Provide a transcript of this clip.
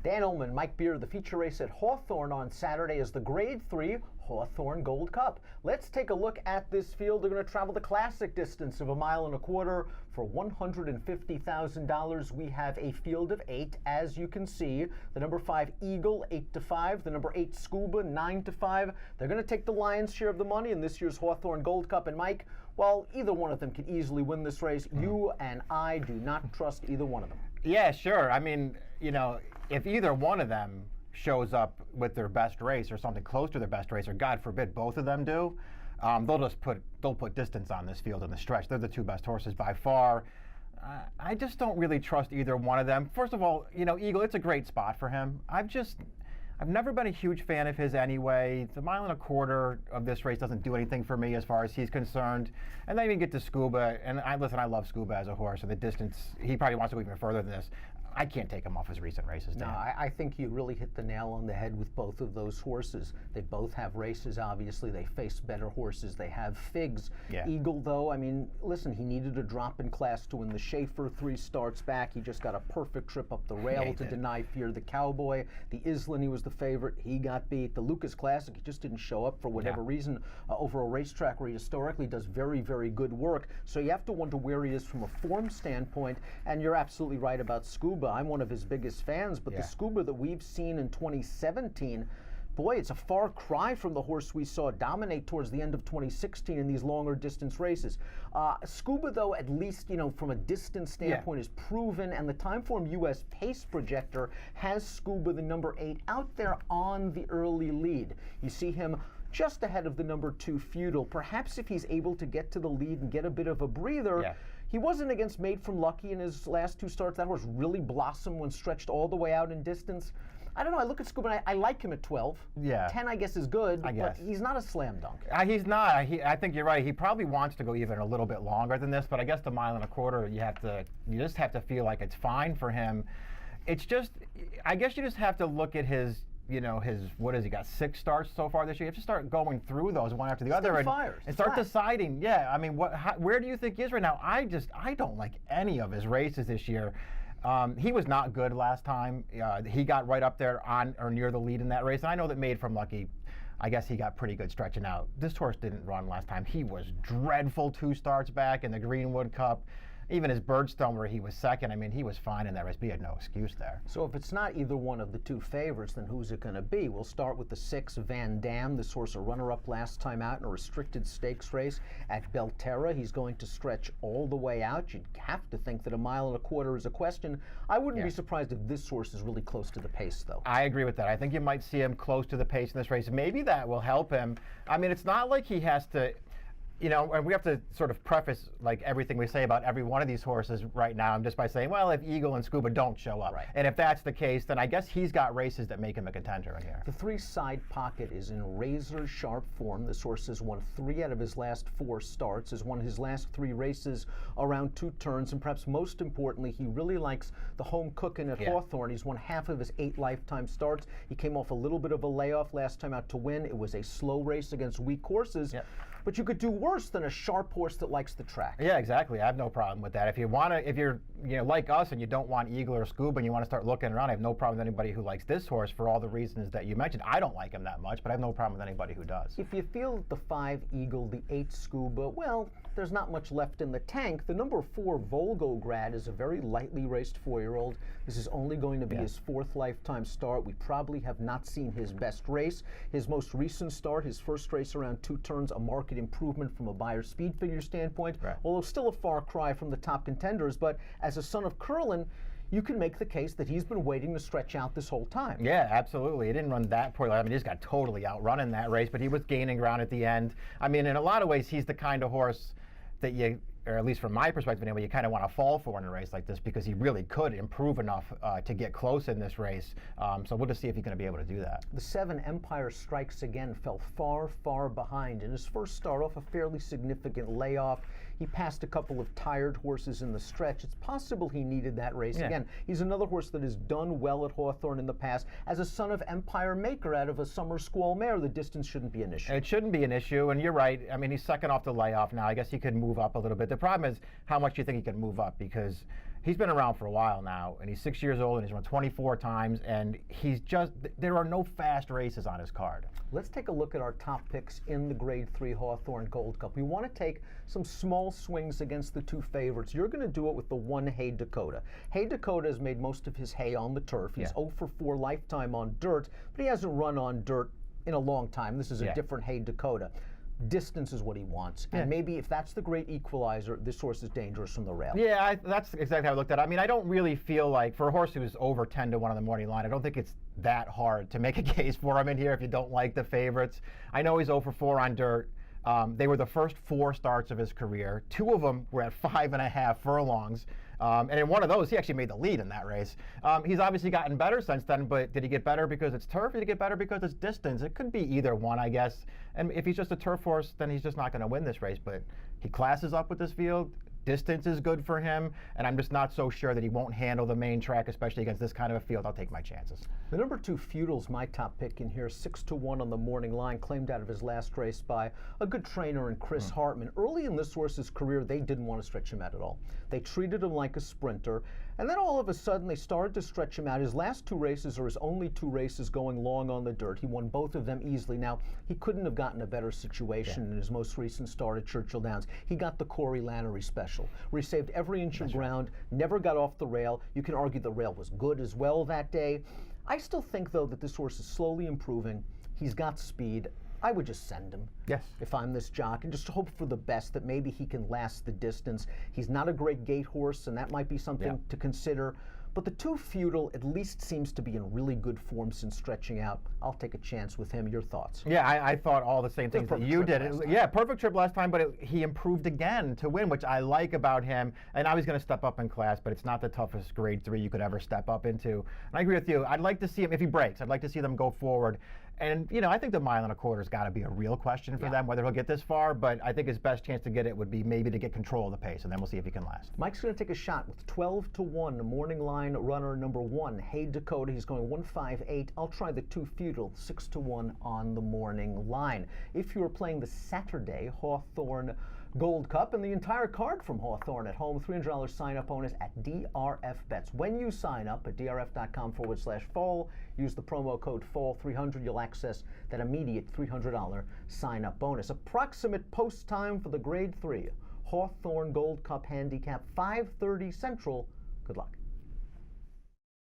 Dan Illman, Mike Beer, the feature race at Hawthorne on Saturday is the Grade 3 Hawthorne Gold Cup. Let's take a look at this field. They're going to travel the classic distance of 1.25 miles for $150,000. We have a field of 8, as you can see. The number 5 Eagle, 8-5. The number 8 Scuba, 9-5. They're going to take the lion's share of the money in this year's Hawthorne Gold Cup. And Mike, well, either one of them could easily win this race. You and I do not trust either one of them. Yeah, sure. I mean, you know, if either one of them shows up with their best race or something close to their best race, or God forbid both of them do, they'll put distance on this field in the stretch. They're the two best horses by far. I just don't really trust either one of them. First of all, you know, Eagle, it's a great spot for him. I've never been a huge fan of his anyway. The 1.25 miles of this race doesn't do anything for me as far as he's concerned. And then you get to Scuba, and I love Scuba as a horse, and the distance, he probably wants to go even further than this. I can't take him off his recent races. No, I think you really hit the nail on the head with both of those horses. They both have races, obviously. They face better horses. They have figs. Yeah. Eagle, though, I mean, listen, he needed a drop in class to win the Schaefer 3 starts back. He just got a perfect trip up the rail to deny Fear the Cowboy. The Island, he was the favorite. He got beat. The Lucas Classic, he just didn't show up for whatever reason over a racetrack where he historically does very, very good work. So you have to wonder where he is from a form standpoint. And you're absolutely right about Scuba. I'm one of his biggest fans, but the Scuba that we've seen in 2017, boy, it's a far cry from the horse we saw dominate towards the end of 2016 in these longer distance races. Scuba, though, at least, you know, from a distance standpoint, is proven, and the Timeform US pace projector has Scuba, the number 8, out there on the early lead. You see him just ahead of the number 2 Feudal. Perhaps if he's able to get to the lead and get a bit of a breather. He wasn't against Made from Lucky in his last 2 starts. That horse really blossomed when stretched all the way out in distance. I don't know. I look at Scuba and I like him at 12. 10, I guess, is good, but he's not a slam dunk. He's not. I think you're right. He probably wants to go even a little bit longer than this, but I guess the 1.25 miles, you just have to feel like it's fine for him. It's just, I guess you just have to look at his, you know, what has he got, 6 starts so far this year? You have to start going through those one after the other and start deciding. Yeah, I mean, where do you think he is right now? I don't like any of his races this year. He was not good last time. He got right up there on or near the lead in that race. And I know that Made from Lucky, I guess he got pretty good stretching out. This horse didn't run last time. He was dreadful 2 starts back in the Greenwood Cup. Even his Birdstone, where he was second, I mean, he was fine in that race, but he had no excuse there. So if it's not either one of the 2 favorites, then who's it going to be? We'll start with the 6, Damme. This horse, a runner-up last time out in a restricted stakes race at Belterra. He's going to stretch all the way out. You'd have to think that 1.25 miles is a question. I wouldn't be surprised if this horse is really close to the pace, though. I agree with that. I think you might see him close to the pace in this race. Maybe that will help him. I mean, it's not like he has to... You know, and we have to sort of preface like everything we say about every one of these horses right now just by saying, well, if Eagle and Scuba don't show up. And if that's the case, then I guess he's got races that make him a contender in here. The 3-side pocket is in razor sharp form. This horse has won 3 out of his last 4 starts, has won his last 3 races around 2 turns, and perhaps most importantly, he really likes the home cooking at Hawthorne. He's won half of his 8 lifetime starts. He came off a little bit of a layoff last time out to win. It was a slow race against weak horses. But you could do worse than a sharp horse that likes the track. Yeah, exactly. I have no problem with that. If you're like us and you don't want Eagle or Scuba and you want to start looking around, I have no problem with anybody who likes this horse for all the reasons that you mentioned. I don't like him that much, but I have no problem with anybody who does. If you feel the 5 Eagle, the 8 Scuba, well, there's not much left in the tank. The number 4 Volgograd is a very lightly raced 4-year-old. This is only going to be his 4th lifetime start. We probably have not seen his best race. His most recent start, his first race around 2 turns, a marked improvement from a Beyer speed figure standpoint, although still a far cry from the top contenders. But as a son of Curlin, you can make the case that he's been waiting to stretch out this whole time. Yeah, absolutely. He didn't run that poorly. I mean, he just got totally outrun in that race, but he was gaining ground at the end. I mean, in a lot of ways, he's the kind of horse that you, or at least from my perspective anyway, you kind of want to fall for in a race like this because he really could improve enough to get close in this race. So we'll just see if he's going to be able to do that. The 7 Empire Strikes Again fell far, far behind. In his first start off a fairly significant layoff, he passed a couple of tired horses in the stretch. It's possible he needed that race again. He's another horse that has done well at Hawthorne in the past. As a son of Empire Maker out of a Summer Squall mare, the distance shouldn't be an issue. It shouldn't be an issue, and you're right. I mean, he's second off the layoff now. I guess he could move up a little bit. The problem is how much you think he can move up, because he's been around for a while now, and he's 6 years old, and he's run 24 times, and there are no fast races on his card. Let's take a look at our top picks in the Grade 3 Hawthorne Gold Cup. We want to take some small swings against the two favorites. You're going to do it with the one Hey Dakota. Hey Dakota has made most of his hay on the turf. He's 0 for 4 lifetime on dirt, but he hasn't run on dirt in a long time. This is a different Hey Dakota. Distance is what he wants, and maybe if that's the great equalizer, this horse is dangerous from the rail. Yeah, that's exactly how I looked at it. I mean, I don't really feel like, for a horse who's over 10 to 1 on the morning line, I don't think it's that hard to make a case for him in here if you don't like the favorites. I know he's 0 for 4 on dirt. They were the first 4 starts of his career. 2 of them were at 5.5 furlongs. And in one of those, he actually made the lead in that race. He's obviously gotten better since then, but did he get better because it's turf? Did he get better because it's distance? It could be either one, I guess. And if he's just a turf horse, then he's just not going to win this race. But he classes up with this field. Distance is good for him, and I'm just not so sure that he won't handle the main track, especially against this kind of a field. I'll take my chances. The number 2 Feudal's my top pick in here, 6 to 1 on the morning line, claimed out of his last race by a good trainer in Chris Hartman. Early in this horse's career, they didn't want to stretch him out at all. They treated him like a sprinter, and then all of a sudden they started to stretch him out. His last 2 races are his only 2 races going long on the dirt. He won both of them easily. Now, he couldn't have gotten a better situation in his most recent start at Churchill Downs. He got the Corey Lannery special, where he saved every inch of ground, never got off the rail. You can argue the rail was good as well that day. I still think, though, that this horse is slowly improving. He's got speed. I would just send him if I'm this jock and just hope for the best, that maybe he can last the distance. He's not a great gate horse, and that might be something to consider. But the 2 Feudal at least seems to be in really good form since stretching out. I'll take a chance with him. Your thoughts? Yeah, I thought all the same things that you did. Yeah, perfect trip last time, but he improved again to win, which I like about him. And now he's going to step up in class, but it's not the toughest Grade 3 you could ever step up into. And I agree with you. I'd like to see him, if he breaks, I'd like to see them go forward. And, you know, I think the 1.25 miles has got to be a real question for them, whether he'll get this far. But I think his best chance to get it would be maybe to get control of the pace, and then we'll see if he can last. Mike's going to take a shot with 12 to 1, the morning line runner number 1, Hey Dakota. He's going 158. I'll try the 2 Feudal, 6 to 1 on the morning line. If you are playing the Saturday Hawthorne Gold Cup and the entire card from Hawthorne at home, $300 sign-up bonus at DRF Bets. When you sign up at drf.com/fall, use the promo code FALL300. You'll access that immediate $300 sign-up bonus. Approximate post time for the Grade 3 Hawthorne Gold Cup Handicap, 5:30 Central. Good luck.